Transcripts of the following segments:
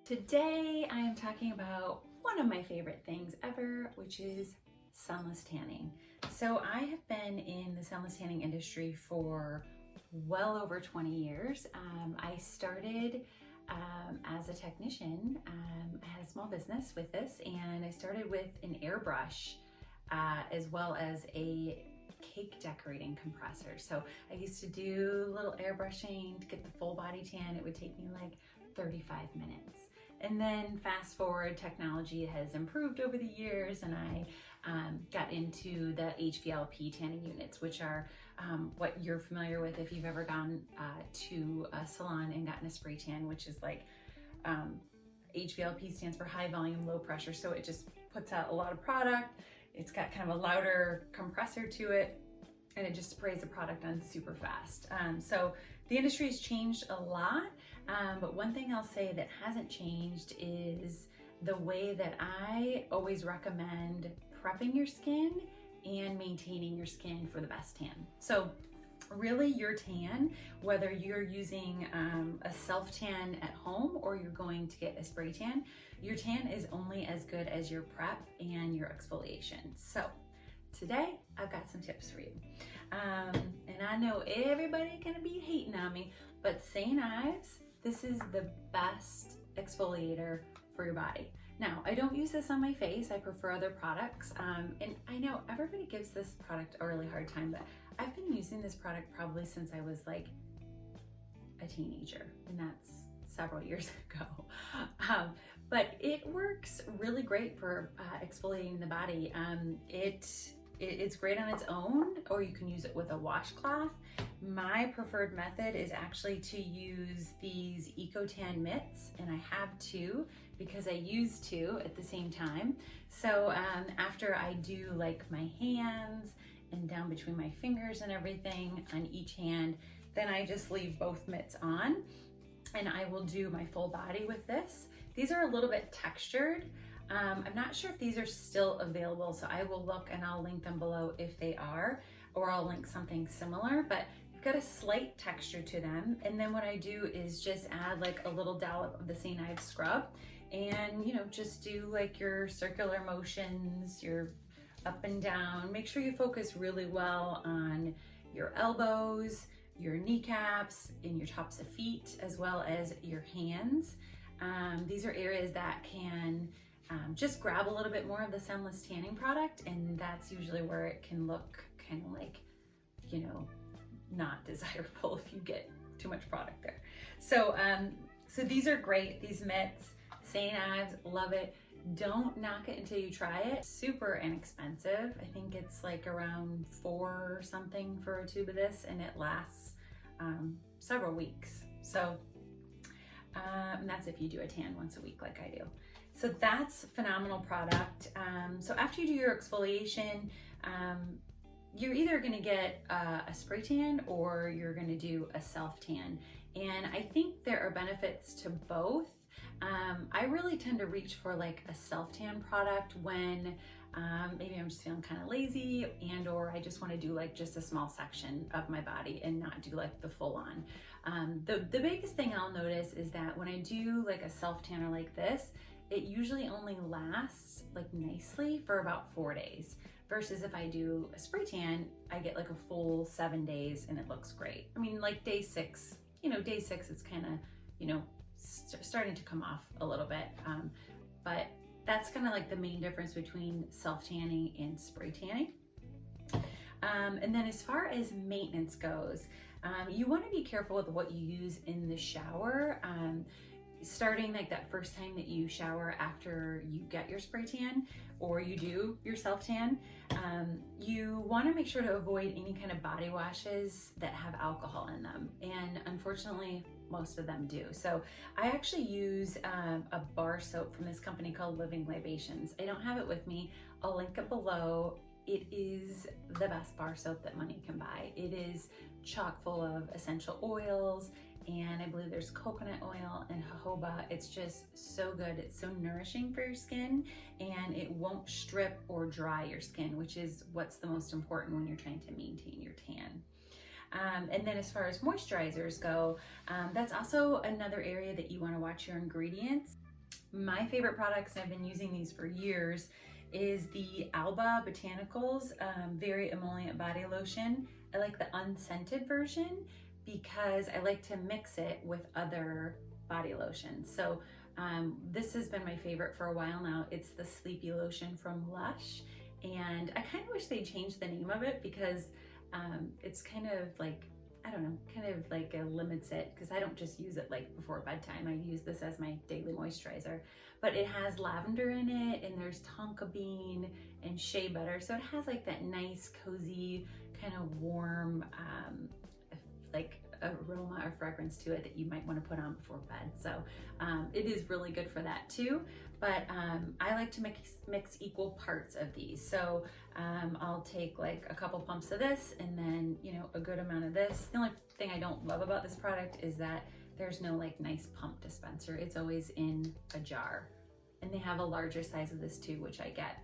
Today I am talking about one of my favorite things ever, which is sunless tanning. So I have been in the sunless tanning industry for well over 20 years. I started as a technician. I had a small business with this, and I started with an airbrush as well as a cake decorating compressor. So I used to do a little airbrushing to get the full body tan. It would take me like 35 minutes. And then fast forward, technology has improved over the years, and I got into the HVLP tanning units, which are what you're familiar with if you've ever gone to a salon and gotten a spray tan, which is like HVLP stands for high volume, low pressure. So it just puts out a lot of product. It's got kind of a louder compressor to it, and it just sprays the product on super fast. So the industry has changed a lot, but one thing I'll say that hasn't changed is the way that I always recommend prepping your skin and maintaining your skin for the best tan. So really your tan, whether you're using a self-tan at home or you're going to get a spray tan, your tan is only as good as your prep and your exfoliation. So today I've got some tips for you. And I know everybody's gonna be hating on me, but St. Ives, this is the best exfoliator for your body. Now, I don't use this on my face. I prefer other products. And I know everybody gives this product a really hard time, but I've been using this product probably since I was like a teenager, and that's several years ago. But it works really great for exfoliating the body. It's great on its own, or you can use it with a washcloth. My preferred method is actually to use these EcoTan mitts, and I have two because I use two at the same time. So after I do like my hands and down between my fingers and everything on each hand, then I just leave both mitts on, and I will do my full body with this. These are a little bit textured. I'm not sure if these are still available, so I will look and I'll link them below if they are, or I'll link something similar, but you've got a slight texture to them. And then what I do is just add like a little dollop of the St. Ives scrub, and just do like your circular motions, your up and down. Make sure you focus really well on your elbows, your kneecaps, and your tops of feet, as well as your hands. These are areas that can just grab a little bit more of the sunless tanning product, and that's usually where it can look kind of like, not desirable if you get too much product there. So, so these are great, these mitts, St. Ives, love it. Don't knock it until you try it. Super inexpensive. I think it's like around $4 or something for a tube of this, and it lasts several weeks. So, and that's if you do a tan once a week like I do. So that's a phenomenal product. So after you do your exfoliation, you're either gonna get a spray tan or you're gonna do a self tan. And I think there are benefits to both. I really tend to reach for like a self tan product when maybe I'm just feeling kind of lazy, and or I just want to do like just a small section of my body and not do like the full on. The biggest thing I'll notice is that when I do like a self tanner like this, it usually only lasts like nicely for about 4 days, versus if I do a spray tan, I get like a full 7 days and it looks great. I mean, like day 6, it's kind of, starting to come off a little bit. But that's kind of like the main difference between self-tanning and spray tanning. And then as far as maintenance goes, you want to be careful with what you use in the shower. Starting like that first time that you shower after you get your spray tan or you do your self tan, you want to make sure to avoid any kind of body washes that have alcohol in them, and unfortunately most of them do. So I actually use a bar soap from this company called Living Libations. I don't have it with me. I'll link it below. It is the best bar soap that money can buy. It is chock full of essential oils, and I believe there's coconut oil and jojoba. It's just so good. It's so nourishing for your skin, and it won't strip or dry your skin, which is what's the most important when you're trying to maintain your tan. And then as far as moisturizers go, that's also another area that you want to watch your ingredients. My favorite products, and I've been using these for years, is the Alba Botanicals Very Emollient Body Lotion. I like the unscented version because I like to mix it with other body lotions. So this has been my favorite for a while now. It's the Sleepy Lotion from Lush, and I kind of wish they changed the name of it because it's kind of like, I don't know, kind of like limits it, because I don't just use it like before bedtime. I use this as my daily moisturizer, but it has lavender in it, and there's tonka bean and shea butter. So it has like that nice, cozy, kind of warm, like aroma or fragrance to it that you might want to put on before bed. So it is really good for that too. But I like to mix equal parts of these. So I'll take like a couple pumps of this, and then, you know, a good amount of this. The only thing I don't love about this product is that there's no like nice pump dispenser. It's always in a jar, and they have a larger size of this too, which I get.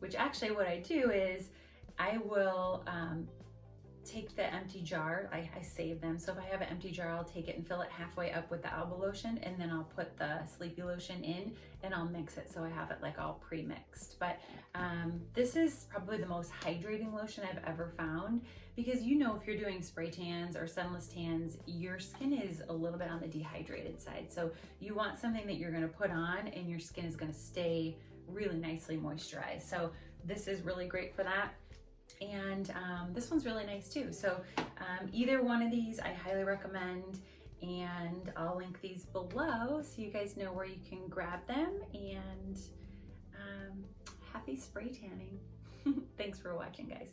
Which actually what I do is I will take the empty jar, I save them. So if I have an empty jar, I'll take it and fill it halfway up with the Alba lotion, and then I'll put the Sleepy lotion in, and I'll mix it so I have it like all pre-mixed. But this is probably the most hydrating lotion I've ever found, because you know, if you're doing spray tans or sunless tans, your skin is a little bit on the dehydrated side. So you want something that you're gonna put on and your skin is gonna stay really nicely moisturized. So this is really great for that. And this one's really nice too. So either one of these I highly recommend, and I'll link these below so you guys know where you can grab them. And happy spray tanning. Thanks for watching, guys.